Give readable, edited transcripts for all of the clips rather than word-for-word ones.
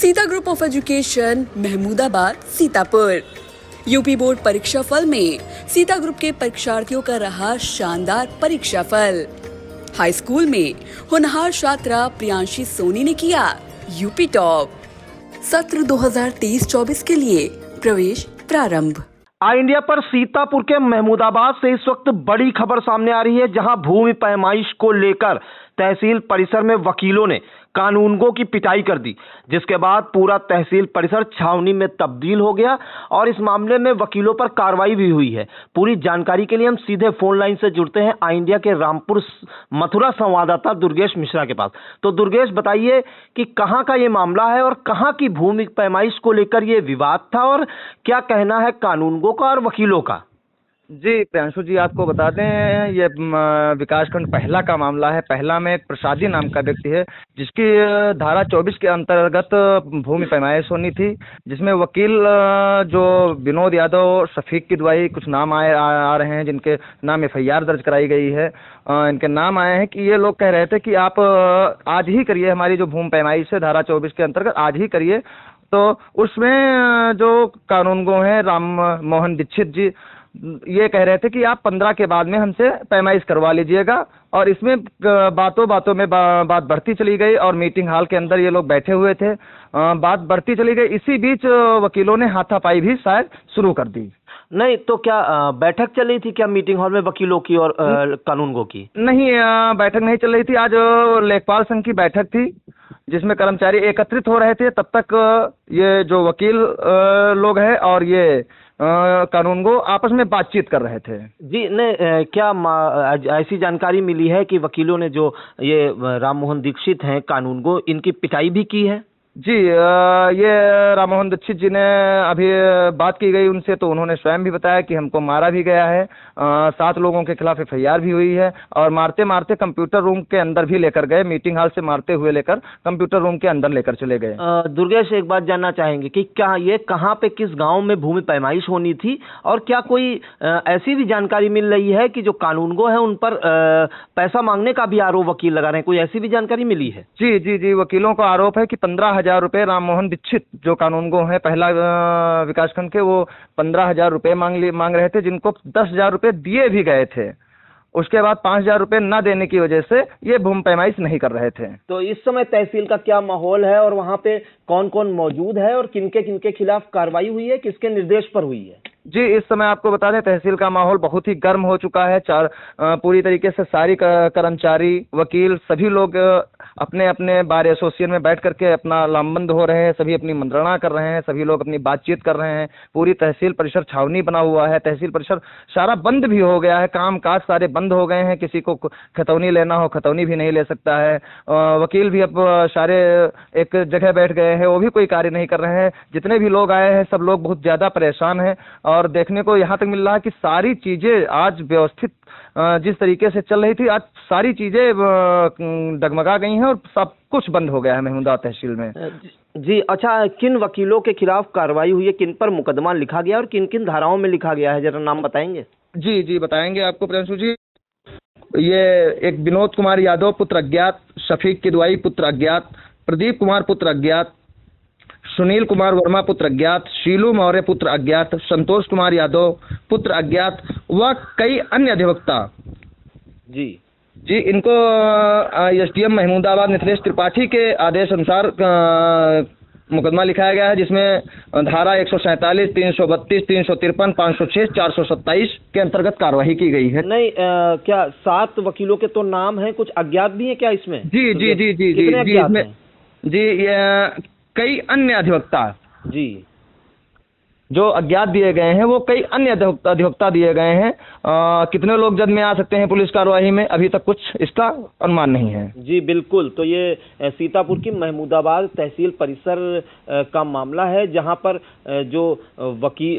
Sita group of education, Mahmudabad, Sitapur. UP board परीक्षा फल में सीता ग्रुप के परीक्षार्थियों का रहा शानदार परीक्षा फल। हाई स्कूल में होनहार छात्रा प्रियांशी सोनी ने किया यूपी टॉप। सत्र 2023-24 के लिए प्रवेश प्रारंभ। ऑल इंडिया पर सीतापुर के महमूदाबाद से इस वक्त बड़ी खबर सामने आ रही है, जहां भूमि पैमाइश को लेकर तहसील परिसर में वकीलों ने कानूनगो की पिटाई कर दी, जिसके बाद पूरा तहसील परिसर छावनी में तब्दील हो गया और इस मामले में वकीलों पर कार्रवाई भी हुई है। पूरी जानकारी के लिए हम सीधे फोन लाइन से जुड़ते हैं ऑल इंडिया के रामपुर मथुरा संवाददाता दुर्गेश मिश्रा के पास। तो दुर्गेश, बताइए कि कहां का ये मामला है और कहां की भूमि पैमाइश को लेकर ये विवाद था और क्या कहना है कानूनगो का और वकीलों का? जी प्रियांशु जी, आपको बता दें ये विकासखंड पहला का मामला है। पहला में एक प्रसादी नाम का व्यक्ति है जिसकी धारा 24 के अंतर्गत भूमि पैमाइश होनी थी, जिसमें वकील जो विनोद यादव, शफीक की दुआई कुछ नाम आ रहे हैं जिनके नाम FIR दर्ज कराई गई है। इनके नाम आए हैं कि ये लोग कह रहे थे कि आप आज ही करिए, हमारी जो भूमि पैमाइश है धारा 24 के अंतर्गत आज ही करिए। तो उसमें जो कानूनगो हैं राम मोहन दीक्षित जी, ये कह रहे थे कि आप 15 के बाद में हमसे पैमाइश करवा लीजिएगा। और इसमें बातों बातों में बात बढ़ती चली गई और मीटिंग हॉल के अंदर ये लोग बैठे हुए थे। बात बढ़ती चली गई, इसी बीच वकीलों ने हाथापाई भी शायद शुरू कर दी। नहीं तो क्या बैठक चल रही थी क्या मीटिंग हॉल में वकीलों की और कानूनगो की? नहीं, बैठक नहीं चल रही थी। आज लेखपाल संघ की बैठक थी जिसमें कर्मचारी एकत्रित हो रहे थे। तब तक ये जो वकील लोग हैं और ये कानूनगो आपस में बातचीत कर रहे थे। जी नहीं, क्या ऐसी जानकारी मिली है कि वकीलों ने जो ये राम मोहन दीक्षित हैं कानूनगो, इनकी पिटाई भी की है? जी, ये राम मोहन दीक्षित जी ने अभी बात की गई उनसे, तो उन्होंने स्वयं भी बताया कि हमको मारा भी गया है। 7 लोगों के खिलाफ FIR भी हुई है और मारते मारते कंप्यूटर रूम के अंदर भी लेकर गए। मीटिंग हॉल से मारते हुए लेकर कंप्यूटर रूम के अंदर लेकर चले गए। दुर्गेश, एक बात जानना चाहेंगे कि क्या ये कहाँ पे, किस गांव में भूमि पैमाइश होनी थी और क्या कोई ऐसी भी जानकारी मिल रही है कि जो कानूनगो है उन पर पैसा मांगने का भी आरोप वकील लगा रहे हैं? कोई ऐसी भी जानकारी मिली है? जी जी जी, वकीलों का आरोप है कि 15,000 रुपये राम मोहन दीक्षित जो कानूनगो है पहला विकासखंड के, वो 15,000 रुपये मांग रहे थे, जिनको 10,000 रुपये दिए भी गए थे। उसके बाद 5,000 रुपये न देने की वजह से ये भूमि पैमाइश नहीं कर रहे थे। तो इस समय तहसील का क्या माहौल है और वहाँ पे कौन कौन मौजूद है और किनके किनके खिलाफ कार्रवाई हुई है, किसके निर्देश पर हुई है? जी, इस समय आपको बता दें तहसील का माहौल बहुत ही गर्म हो चुका है। पूरी तरीके से सारी कर्मचारी, वकील, सभी लोग अपने अपने बार एसोसिएशन में बैठ करके अपना लामबंद हो रहे हैं। सभी अपनी मंत्रणा कर रहे हैं, सभी लोग अपनी बातचीत कर रहे हैं। पूरी तहसील परिसर छावनी बना हुआ है। तहसील परिसर सारा बंद भी हो गया है, काम काज सारे बंद हो गए हैं। किसी को खतौनी लेना हो खतौनी भी नहीं ले सकता है। वकील भी अब सारे एक जगह बैठ गए हैं, वो भी कोई कार्य नहीं कर रहे हैं। जितने भी लोग आए हैं सब लोग बहुत ज़्यादा परेशान हैं और देखने को यहाँ तक मिल रहा है कि सारी चीज़ें आज व्यवस्थित जिस तरीके से चल रही थी, आज सारी चीज़ें डगमगा गई हैं और सब कुछ बंद हो गया है महमूदा तहसील में। जी अच्छा, किन वकीलों के खिलाफ कार्रवाई हुई है, किन पर मुकदमा लिखा गया और किन किन धाराओं में लिखा गया है, जरा नाम बताएंगे? जी जी, बताएंगे आपको प्रियांशु जी। ये एक विनोद कुमार यादव पुत्र अज्ञात, शफीक की दुआई पुत्र अज्ञात, प्रदीप कुमार पुत्र अज्ञात, सुनील कुमार वर्मा पुत्र अज्ञात, शीलू मौर्य पुत्र अज्ञात, संतोष कुमार यादव पुत्र अज्ञात व कई अन्य अधिवक्ता। जी जी, इनको SDM महमूदाबाद मिथिलेश त्रिपाठी के आदेश अनुसार मुकदमा लिखाया गया है, जिसमें धारा 147, 332, 353, 506, 427 के अंतर्गत कार्रवाई की गई है। नहीं, क्या 7 वकीलों के तो नाम हैं, कुछ अज्ञात भी हैं क्या इसमें? जी जी जी जी जी जी, इसमें जी कई अन्य अधिवक्ता जी जो अज्ञात दिए गए हैं, वो कई अन्य अधिवक्ता दिए गए हैं। कितने लोग जद में आ सकते हैं पुलिस कार्रवाई में, अभी तक कुछ इसका अनुमान नहीं है। जी बिल्कुल, तो ये सीतापुर की महमूदाबाद तहसील परिसर का मामला है, जहां पर जो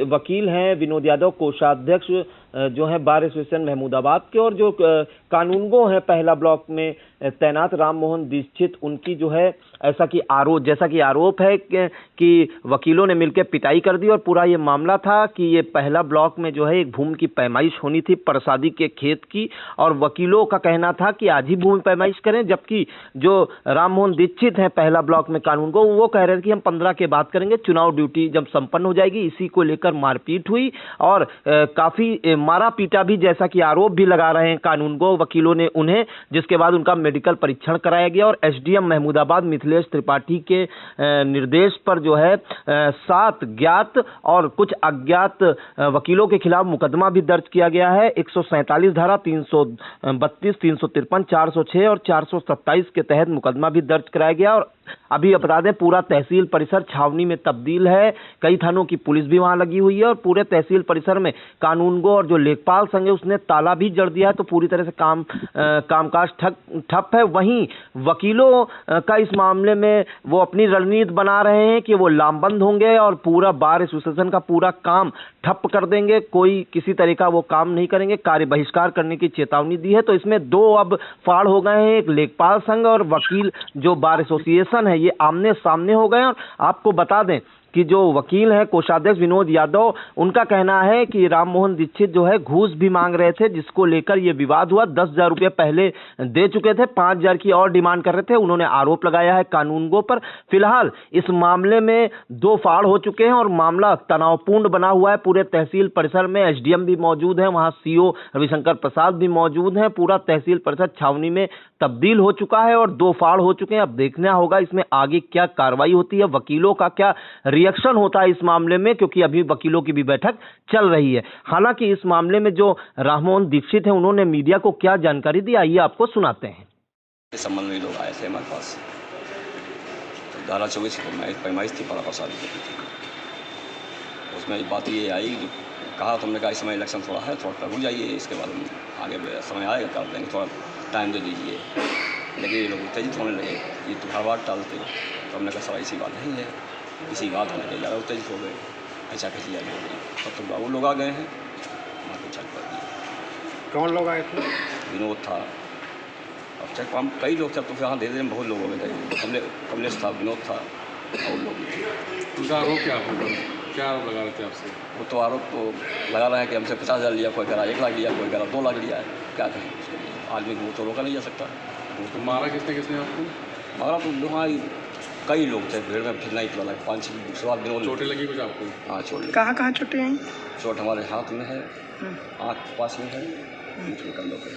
वकील हैं विनोद यादव, कोषाध्यक्ष जो है बार एसोसिएशन महमूदाबाद के और जो कानूनगो हैं पहला ब्लॉक में तैनात राम मोहन दीक्षित, उनकी जो है जैसा कि आरोप है कि वकीलों ने मिलकर पिटाई कर दी। और पूरा ये मामला था कि ये पहला ब्लॉक में जो है एक भूमि की पैमाइश होनी थी प्रसादी के खेत की, और वकीलों का कहना था कि आज ही भूमि पैमाइश करें, जबकि जो राम मोहन दीक्षित हैं पहला ब्लॉक में कानूनगो, वो कह रहे थे कि हम 15 के बाद करेंगे, चुनाव ड्यूटी जब संपन्न हो जाएगी। इसी को लेकर मारपीट हुई और काफी मारा पीटा भी, जैसा कि आरोप भी लगा रहे हैं कानूनगो वकीलों ने उन्हें, जिसके बाद उनका मेडिकल परीक्षण कराया गया। और एसडीएम महमूदाबाद मिथिलेश त्रिपाठी के निर्देश पर जो है 7 ज्ञात और कुछ अज्ञात वकीलों के खिलाफ मुकदमा भी दर्ज किया गया है। 147 धारा, 332, 353, 406 और 427 के तहत मुकदमा भी दर्ज कराया गया। और अभी बता दें पूरा तहसील परिसर छावनी में तब्दील है, कई थानों की पुलिस भी वहां लगी हुई है और पूरे तहसील परिसर में कानूनगो और जो लेखपाल संघ है उसने ताला भी जड़ दिया है, तो पूरी तरह से कामकाज ठप है। वहीं वकीलों का इस मामले में वो अपनी रणनीति बना रहे हैं कि वो लामबंद होंगे और पूरा बार एसोसिएशन का पूरा काम ठप कर देंगे, कोई किसी तरह का वो काम नहीं करेंगे, कार्य बहिष्कार करने की चेतावनी दी है। तो इसमें 2 अब फाड़ हो गए हैं, एक लेखपाल संघ और वकील जो बार एसोसिएशन है, ये आमने सामने हो गए। और आपको बता दें कि जो वकील हैं कोषाध्यक्ष विनोद यादव, उनका कहना है कि राम मोहन दीक्षित जो है घूस भी मांग रहे थे, जिसको लेकर ये विवाद हुआ। 10,000 रुपये पहले दे चुके थे, 5,000 की और डिमांड कर रहे थे। उन्होंने आरोप लगाया है कानूनगो पर। फिलहाल इस मामले में 2 फाड़ हो चुके हैं और मामला तनावपूर्ण बना हुआ है पूरे तहसील परिसर में। एसडीएम भी मौजूद है, वहां सीओ रविशंकर प्रसाद भी मौजूद हैं। पूरा तहसील परिसर छावनी में तब्दील हो चुका है और 2 फाड़ हो चुके हैं। अब देखना होगा इसमें आगे क्या कार्रवाई होती है, वकीलों का क्या रिएक्शन होता है इस मामले में, क्योंकि अभी वकीलों की भी बैठक चल रही है। हालांकि इस मामले में जो राम मोहन दीक्षित हैं, उन्होंने मीडिया को क्या जानकारी दी, आइए आपको सुनाते हैं। इस संबंध में लोग आए थे हमारे पास, तो धारा 24 की पैमाइश थी प्रसादी की थी। उसमें बात ये आई कि कहा तुमने कहा इस समय इलेक्शन थोड़ा है, थोड़ा रुक जाइए, इसके बाद हम आगे समय आएगा कर देंगे, थोड़ा टाइम दे दीजिए। लेकिन ये लोग उत्तेजित होने लगे, ये तो हर बात टालते। तो हमने कहा सर ऐसी बात नहीं है, इसी बात में ज़्यादा उत्तेजित हो गए, ऐसा कैसी आगे हो गई। तब तो बाबू लोग आ गए हैं, वहाँ को चेक कर दिया। कौन लोग आए थे? विनोद था, अब चेक हम कई लोग थे, तो फिर यहाँ दे देने बहुत लोग हो गए थे। कमलेश था, विनोद था और लोग भी थे। उनका आरोप क्या आरोप लगा रहे थे आपसे? वो तो आरोप तो लगा रहे हैं कि हमसे 50,000 लिया, कोई कह रहा 1 लाख लिया, कोई कह रहा 2 लाख लिया है। क्या कहें उसके लिए, आदमी को तो रोका नहीं जा सकता। तो मारा किसने आपको? मारा तो वहाँ कई लोग थे, भीड़ में फिरना ही पड़ा, 5-6 दिनों। चोटें लगी कुछ आपको? हाँ चोट लगी। कहाँ चोटें आई? चोट हमारे हाथ में है, आँख के पास में है, बीच में कंधों पे।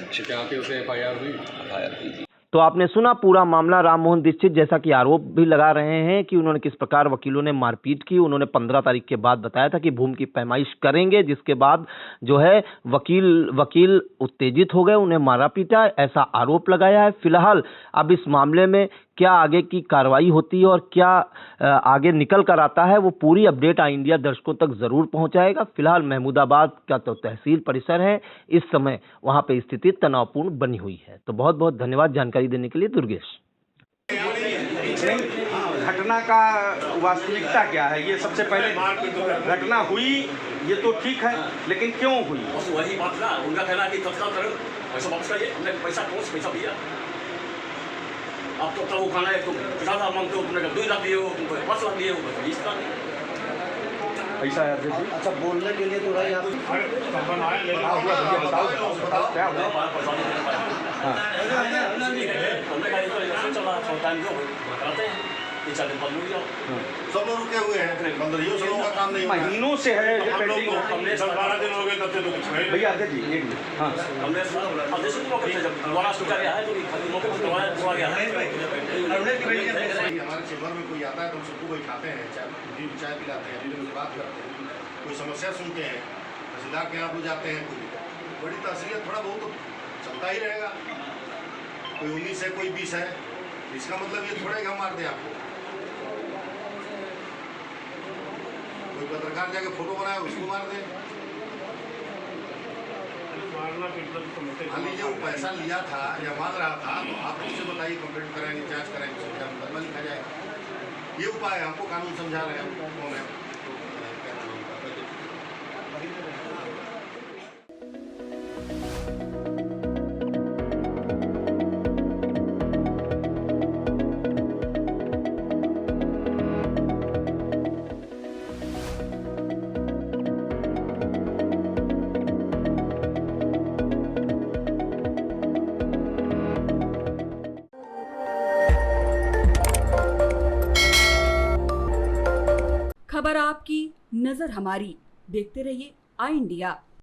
अच्छा, क्या आपके उसे FIR हुई? FIR की थी। तो आपने सुना पूरा मामला। राम मोहन दीक्षित जैसा कि आरोप भी लगा रहे हैं कि उन्होंने किस प्रकार वकीलों ने मारपीट की। उन्होंने 15 तारीख के बाद बताया था कि भूमि की पैमाइश करेंगे, जिसके बाद जो है वकील उत्तेजित हो गए, उन्हें मारा पीटा, ऐसा आरोप लगाया है। फिलहाल अब इस मामले में क्या आगे की कार्रवाई होती है और क्या आगे निकल कर आता है, वो पूरी अपडेट आई इंडिया दर्शकों तक जरूर पहुंचाएगा। फिलहाल महमूदाबाद का तो तहसील परिसर है, इस समय वहां पे स्थिति तनावपूर्ण बनी हुई है। तो बहुत बहुत धन्यवाद जानकारी देने के लिए दुर्गेश। घटना का वास्तविकता क्या है, ये सबसे पहले घटना हुई, ये तो ठीक है, लेकिन क्यों हुई? वही बात ना, उनका कहना है कि तत्काल करो, पैसा वापस करिए, हमने पैसा दिया। आप तो वो खाना है, तो 50,000 मांगते हो, तुमने 2 लाख दिए हो, तुमको 5 लाख दिए हो, बस 20 लाख ऐसा है। अच्छा, बोलने के लिए तो भाई आप बताओ क्या हुआ? हाँ, हमने कहा इलेक्शन चल रहा है, थोड़ा टाइम दो, कराते हैं, 3-4 दिन बाद मिल जाओ। सब लोग रुके हुए हैं, 15 सालों का काम नहीं, महीनों से है पेंडिंग। 10-12 दिन हो गए, तब से तो कुछ है भैया अध्यक्ष जी, एक मिनट। हाँ, हमने आदेश को जब दोबारा सोचा गया है, तो मौके पर दोबारा गया है। हमारे चेम्बर में कोई आता है तो हम सबको बैठाते हैं, चाय पिलाते हैं, उनसे बात करते हैं, कोई समस्या सुनते हैं, तहसीलदार के यहाँ जाते हैं। कोई बड़ी तहसीलियत थोड़ा बहुत तो चलता ही रहेगा, कोई 19 है, कोई 20 है, इसका मतलब ये थोड़ा ही हम मार दें आपको। कोई पत्रकार जाके फोटो बनाए, उसको मार दें। मान लीजिए वो पैसा लिया था या मांग रहा था, तो आप उससे बताइए, कंप्लेंट कराएंगे, जांच कराएंगे, मुकदमा लिखा जाएगा। ये उपाय है, हमको कानून समझा रहे हैं कौन है। खबर आपकी, नजर हमारी। देखते रहिए आई इंडिया।